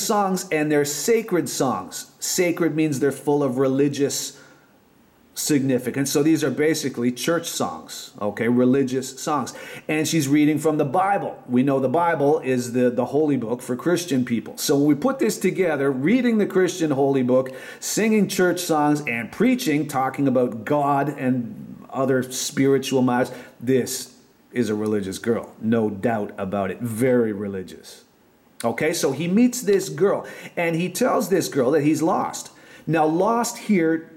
songs, and they're sacred songs. Sacred means they're full of religious significance. So these are basically church songs, okay, religious songs. And she's reading from the Bible. We know the Bible is the holy book for Christian people. So when we put this together, reading the Christian holy book, singing church songs, and preaching, talking about God and other spiritual matters, this is a religious girl. No doubt about it. Very religious. Okay, so he meets this girl, and he tells this girl that he's lost. Now, lost here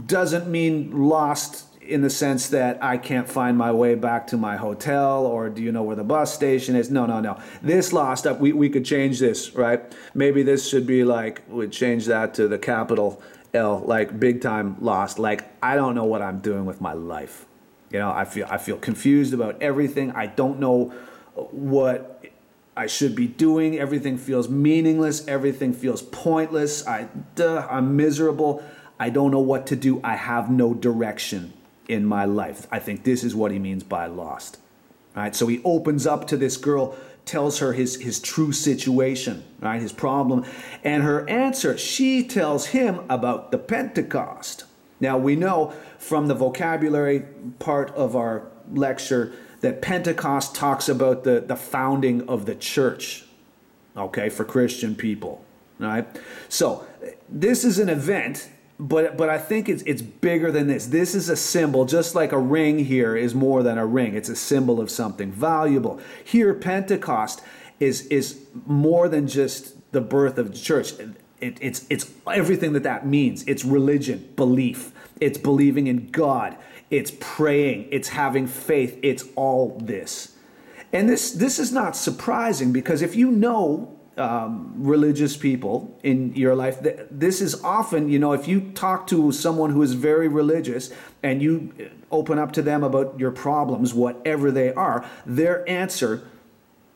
doesn't mean lost in the sense that I can't find my way back to my hotel, or do you know where the bus station is? No. This lost up, we could change this, right? Maybe this should be like, we'd change that to the capital L, like big time lost. Like, I don't know what I'm doing with my life. You know, I feel confused about everything. I don't know what I should be doing. Everything feels meaningless. Everything feels pointless. I'm miserable. I don't know what to do. I have no direction in my life. I think this is what he means by lost. All right, so he opens up to this girl, tells her his true situation, right, his problem, and her answer, she tells him about the Pentecost. Now, we know from the vocabulary part of our lecture that Pentecost talks about the founding of the church, okay, for Christian people, right? So this is an event. But I think it's bigger than this. This is a symbol, just like a ring here is more than a ring. It's a symbol of something valuable. Here, Pentecost is more than just the birth of the church. It's everything that means. It's religion, belief. It's believing in God. It's praying. It's having faith. It's all this. And this is not surprising, because if you know religious people in your life, this is often, you know, if you talk to someone who is very religious and you open up to them about your problems, whatever they are, their answer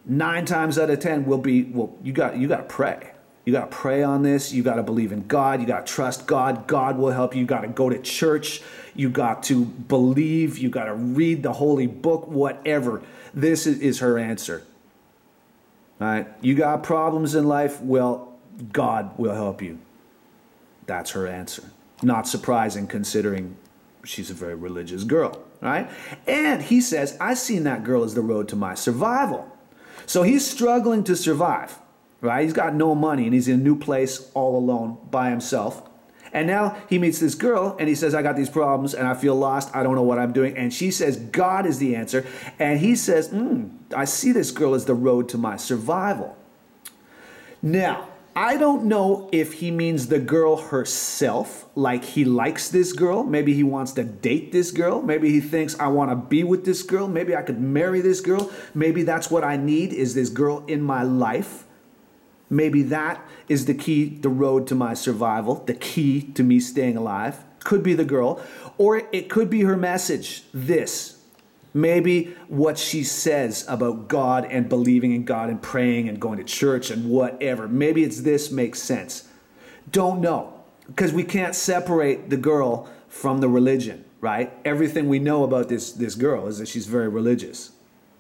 9 times out of 10 will be, well, you got to pray. You got to pray on this. You got to believe in God. You got to trust God. God will help you. You got to go to church. You got to believe. You got to read the holy book, whatever. This is her answer. All right, you got problems in life? Well, God will help you. That's her answer. Not surprising, considering she's a very religious girl, all right? And he says, I've seen that girl as the road to my survival. So he's struggling to survive, right? He's got no money, and he's in a new place all alone by himself. And now he meets this girl, and he says, I got these problems, and I feel lost. I don't know what I'm doing. And she says, God is the answer. And he says, I see this girl as the road to my survival. Now, I don't know if he means the girl herself, like he likes this girl. Maybe he wants to date this girl. Maybe he thinks, I want to be with this girl. Maybe I could marry this girl. Maybe that's what I need, is this girl in my life. Maybe that is the key, the road to my survival, the key to me staying alive. Could be the girl, or it could be her message, this. Maybe what she says about God and believing in God and praying and going to church and whatever. Maybe it's this makes sense. Don't know, because we can't separate the girl from the religion, right? Everything we know about this girl is that she's very religious.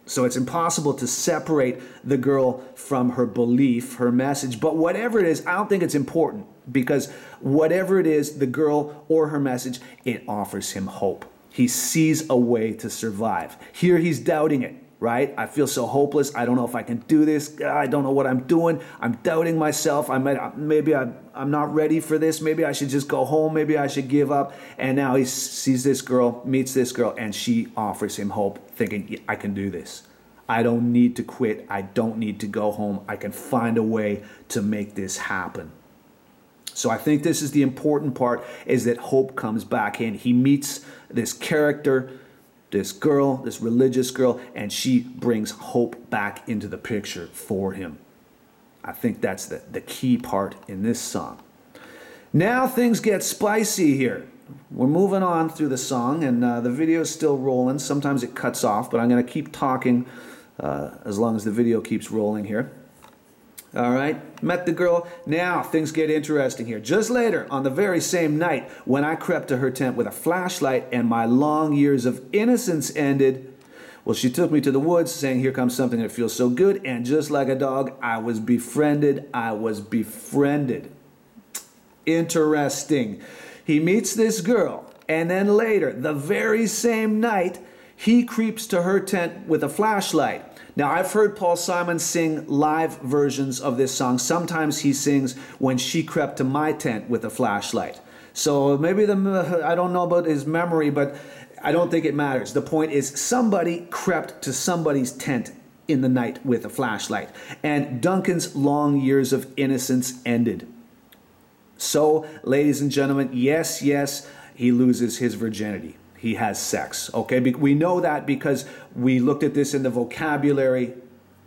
So it's impossible to separate the girl from her belief, her message. But whatever it is, I don't think it's important, because whatever it is, the girl or her message, it offers him hope. He sees a way to survive. Here he's doubting it, right? I feel so hopeless. I don't know if I can do this. I don't know what I'm doing. I'm doubting myself. Maybe I'm not ready for this. Maybe I should just go home. Maybe I should give up. And now he sees this girl, meets this girl, and she offers him hope, thinking, I can do this. I don't need to quit. I don't need to go home. I can find a way to make this happen. So I think this is the important part, is that hope comes back in. He meets this character, this girl, this religious girl, and she brings hope back into the picture for him. I think that's the key part in this song. Now things get spicy here. We're moving on through the song, and the video is still rolling. Sometimes it cuts off, but I'm going to keep talking as long as the video keeps rolling here. All right, met the girl. Now things get interesting here. Just later, on the very same night, when I crept to her tent with a flashlight and my long years of innocence ended, Well, she took me to the woods saying, here comes something that feels so good. And just like a dog, I was befriended. I was befriended. Interesting. He meets this girl. And then later, the very same night, he creeps to her tent with a flashlight. Now, I've heard Paul Simon sing live versions of this song. Sometimes he sings When She Crept to My Tent with a Flashlight. So maybe I don't know about his memory, but I don't think it matters. The point is somebody crept to somebody's tent in the night with a flashlight. And Duncan's long years of innocence ended. So, ladies and gentlemen, yes, he loses his virginity. He has sex, okay? We know that because we looked at this in the vocabulary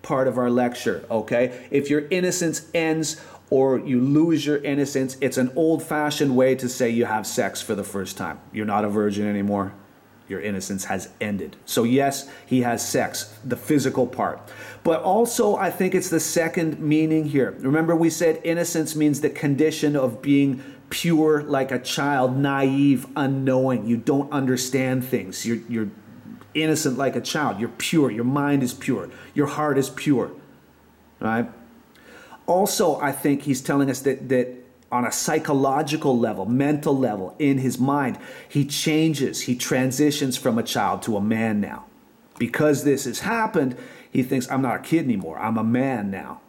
part of our lecture, okay? If your innocence ends or you lose your innocence, it's an old-fashioned way to say you have sex for the first time. You're not a virgin anymore. Your innocence has ended. So yes, he has sex, the physical part. But also, I think it's the second meaning here. Remember, we said innocence means the condition of being pure like a child, naive, unknowing. You don't understand things. You're innocent like a child. You're pure. Your mind is pure. Your heart is pure. Right? Also, I think he's telling us that on a psychological level, mental level, in his mind, he changes. He transitions from a child to a man now. Because this has happened, he thinks, I'm not a kid anymore. I'm a man now.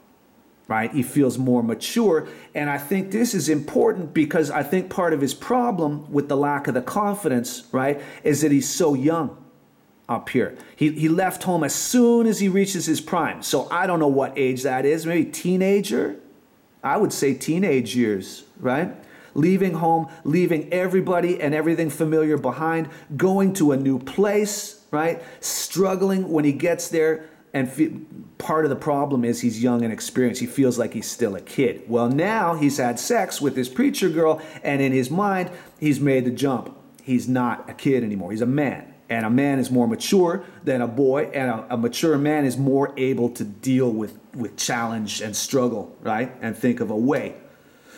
Right? He feels more mature. And I think this is important because I think part of his problem with the lack of the confidence, right, is that he's so young up here. He left home as soon as he reaches his prime. So I don't know what age that is. Maybe teenager? I would say teenage years, right? Leaving home, leaving everybody and everything familiar behind, going to a new place, right? Struggling when he gets there. And part of the problem is he's young and experienced. He feels like he's still a kid. Well, now he's had sex with this preacher girl, and in his mind, he's made the jump. He's not a kid anymore. He's a man. And a man is more mature than a boy, and a mature man is more able to deal with challenge and struggle, right? And think of a way.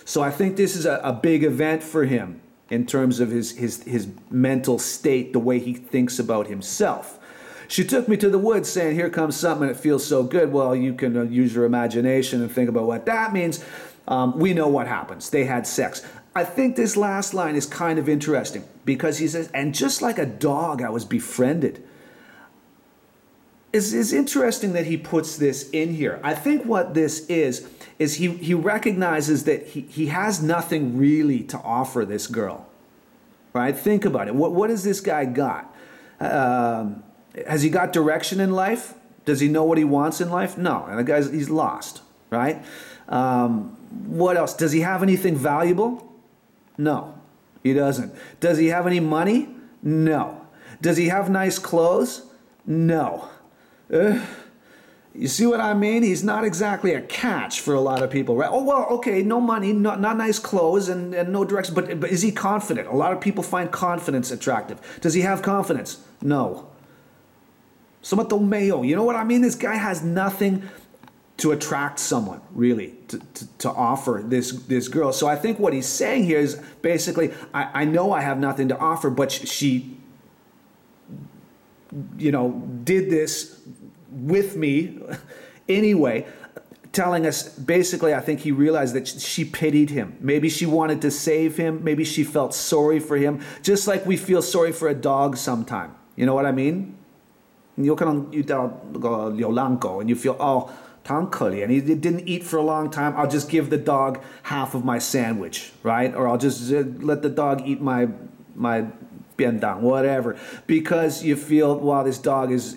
So I think this is a big event for him in terms of his mental state, the way he thinks about himself. She took me to the woods saying, here comes something that feels so good. Well, you can use your imagination and think about what that means. We know what happens. They had sex. I think this last line is kind of interesting because he says, and just like a dog, I was befriended. It's interesting that he puts this in here. I think what this is he recognizes that he has nothing really to offer this girl. Right? Think about it. What has this guy got? Has he got direction in life? Does he know what he wants in life? No. And he's lost, right? What else? Does he have anything valuable? No, he doesn't. Does he have any money? No. Does he have nice clothes? No. You see what I mean? He's not exactly a catch for a lot of people, right? Oh, well, okay, no money, not nice clothes, and no direction. But is he confident? A lot of people find confidence attractive. Does he have confidence? No. Mayo. You know what I mean? This guy has nothing to attract someone, really, to offer this girl. So I think what he's saying here is basically, I know I have nothing to offer, but she, did this with me anyway, telling us, basically, I think he realized that she pitied him. Maybe she wanted to save him. Maybe she felt sorry for him, just like we feel sorry for a dog sometime. You know what I mean? And you feel, oh, and he didn't eat for a long time. I'll just give the dog half of my sandwich, right? Or I'll just let the dog eat my biendang, whatever. Because you feel, wow, this dog is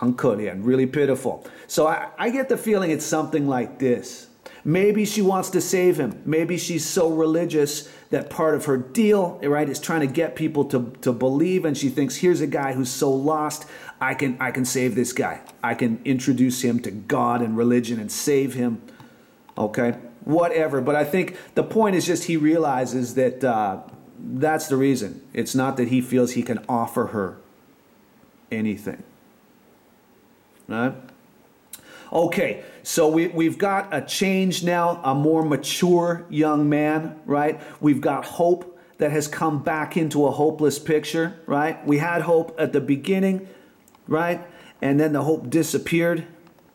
really pitiful. So I get the feeling it's something like this. Maybe she wants to save him. Maybe she's so religious that part of her deal, right, is trying to get people to believe, and she thinks, here's a guy who's so lost, I can save this guy. I can introduce him to God and religion and save him. Okay? Whatever. But I think the point is just he realizes that that's the reason. It's not that he feels he can offer her anything. Right? Okay, so we've got a change now, a more mature young man, right? We've got hope that has come back into a hopeless picture, right? We had hope at the beginning, right? and then the hope disappeared.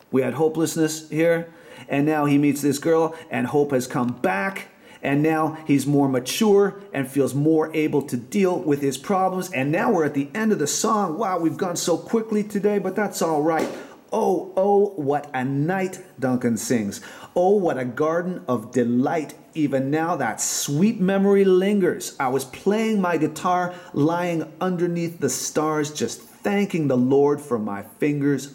We had hopelessness here, and now he meets this girl, and hope has come back, and now he's more mature and feels more able to deal with his problems. And now we're at the end of the song. Wow, we've gone so quickly today, but that's all right. Oh, oh, what a night, Duncan sings. Oh, what a garden of delight. Even now that sweet memory lingers. I was playing my guitar, lying underneath the stars, just thanking the Lord for my fingers,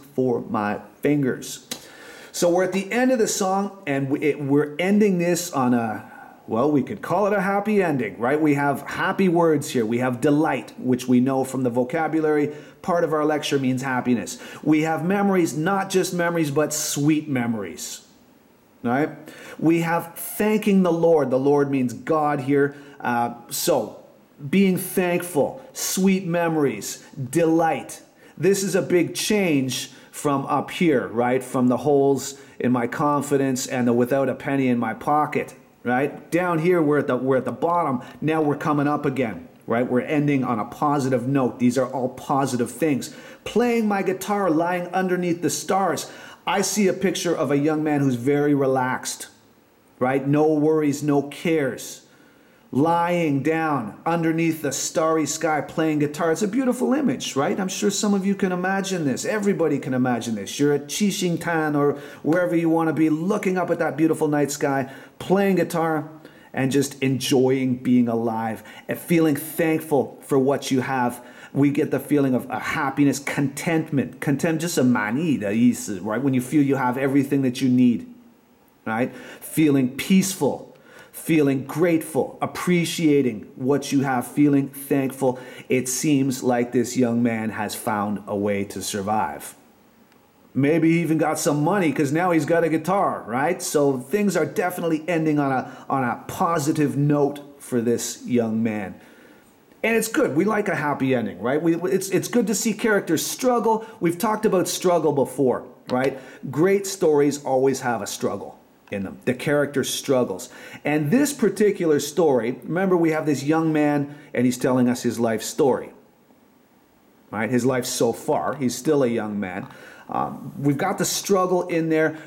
So we're at the end of the song, and we're ending this on we could call it a happy ending, right? We have happy words here. We have delight, which we know from the vocabulary. Part of our lecture means happiness. We have memories, not just memories, but sweet memories, right? We have thanking the Lord. The Lord means God here. So being thankful, sweet memories, delight. This is a big change from up here, right? From the holes in my confidence and the without a penny in my pocket, right? Down here, we're at the bottom. Now we're coming up again, right? We're ending on a positive note. These are all positive things. Playing my guitar, lying underneath the stars. I see a picture of a young man who's very relaxed, right? No worries, no cares. Lying down underneath the starry sky playing guitar. It's a beautiful image, right? I'm sure some of you can imagine this. Everybody can imagine this. You're at Tan or wherever you want to be, looking up at that beautiful night sky, playing guitar, and just enjoying being alive and feeling thankful for what you have. We get the feeling of a happiness, contentment. Content, just a mani的意思, right? When you feel you have everything that you need, right? Feeling peaceful. Feeling grateful, appreciating what you have, feeling thankful. It seems like this young man has found a way to survive. Maybe he even got some money because now he's got a guitar, right? So things are definitely ending on a positive note for this young man. And it's good. We like a happy ending, right? It's good to see characters struggle. We've talked about struggle before, right? Great stories always have a struggle in them. The character struggles. And this particular story, remember we have this young man and he's telling us his life story. Right? His life so far. He's still a young man. We've got the struggle in there.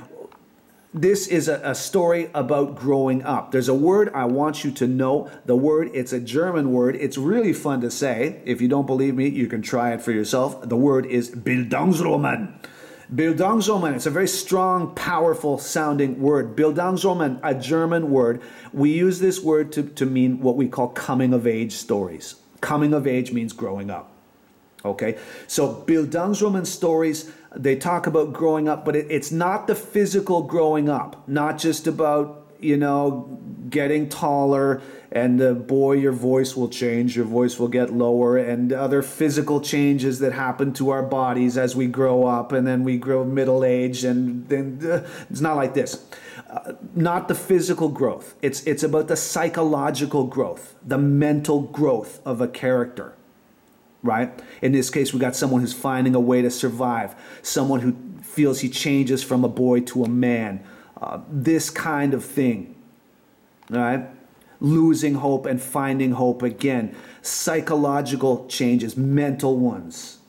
This is a story about growing up. There's a word I want you to know. The word, it's a German word. It's really fun to say. If you don't believe me, you can try it for yourself. The word is Bildungsroman. Bildungsroman, it's a very strong, powerful sounding word. Bildungsroman, a German word. We use this word to mean what we call coming of age stories. Coming of age means growing up. Okay, so Bildungsroman stories, they talk about growing up, but it's not the physical growing up, not just about, getting taller and boy, your voice will change, your voice will get lower, and other physical changes that happen to our bodies as we grow up, and then we grow middle age, and then it's not like this. Not the physical growth. It's about the psychological growth, the mental growth of a character. Right? In this case, we got someone who's finding a way to survive, someone who feels he changes from a boy to a man, this kind of thing, right? Losing hope and finding hope again, psychological changes, mental ones,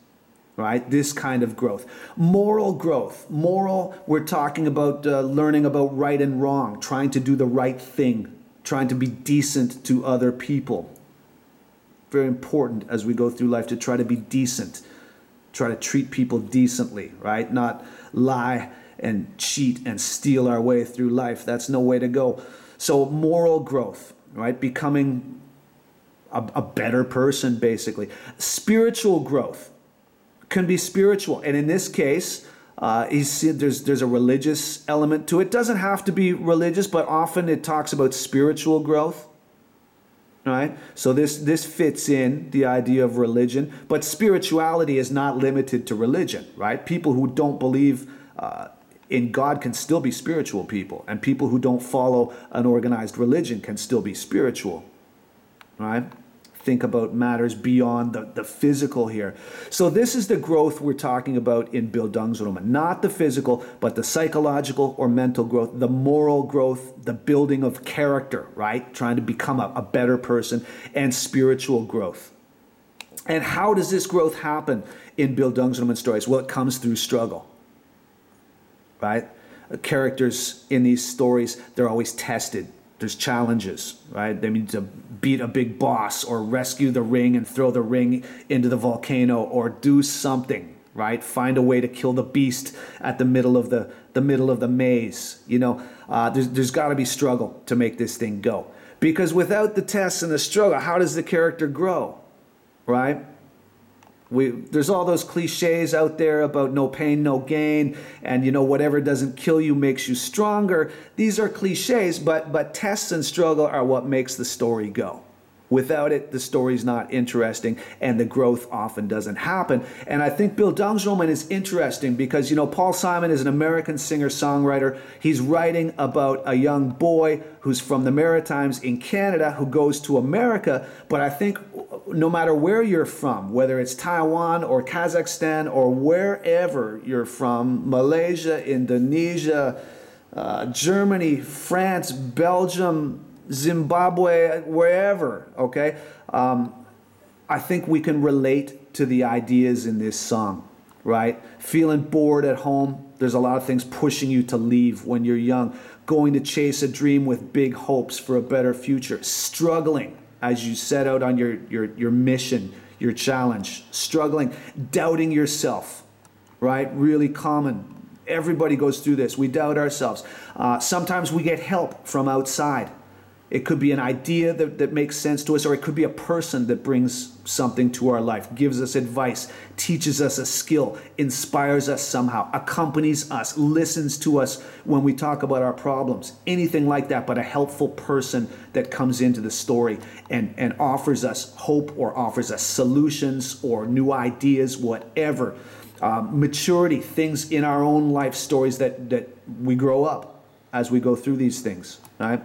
right? This kind of growth. Moral growth. Moral, we're talking about learning about right and wrong, trying to do the right thing, trying to be decent to other people. Very important as we go through life to try to be decent, try to treat people decently, right? Not lie and cheat and steal our way through life. That's no way to go. So moral growth, right? Becoming a better person, basically. Spiritual growth can be spiritual. And in this case, there's a religious element to it. It doesn't have to be religious, but often it talks about spiritual growth. Right? So this fits in the idea of religion, but spirituality is not limited to religion, right? People who don't believe in God can still be spiritual people, and people who don't follow an organized religion can still be spiritual, right? Think about matters beyond the physical here. So this is the growth we're talking about in Bildungsroman. Not the physical, but the psychological or mental growth, the moral growth, the building of character, right? Trying to become a better person, and spiritual growth. And how does this growth happen in Bill Duncan stories? Well, it comes through struggle, right? Characters in these stories, they're always tested. There's challenges, right? They need to beat a big boss or rescue the ring and throw the ring into the volcano or do something, right? Find a way to kill the beast at the middle of the maze. You know, there's got to be struggle to make this thing go. Because without the tests and the struggle, how does the character grow, right? There's all those cliches out there about no pain, no gain, and you know, whatever doesn't kill you makes you stronger. These are cliches, but tests and struggle are what makes the story go. Without it, the story's not interesting, and the growth often doesn't happen. And I think Bill Duncan is interesting because, you know, Paul Simon is an American singer-songwriter. He's writing about a young boy who's from the Maritimes in Canada who goes to America. But I think no matter where you're from, whether it's Taiwan or Kazakhstan or wherever you're from, Malaysia, Indonesia, Germany, France, Belgium, Zimbabwe, wherever, okay? I think we can relate to the ideas in this song, right? Feeling bored at home. There's a lot of things pushing you to leave when you're young. Going to chase a dream with big hopes for a better future. Struggling as you set out on your mission, your challenge. Struggling, doubting yourself, right? Really common. Everybody goes through this. We doubt ourselves. Sometimes we get help from outside. It could be an idea that makes sense to us, or it could be a person that brings something to our life, gives us advice, teaches us a skill, inspires us somehow, accompanies us, listens to us when we talk about our problems. Anything like that, but a helpful person that comes into the story and offers us hope or offers us solutions or new ideas, whatever. Maturity, things in our own life stories that we grow up as we go through these things, right?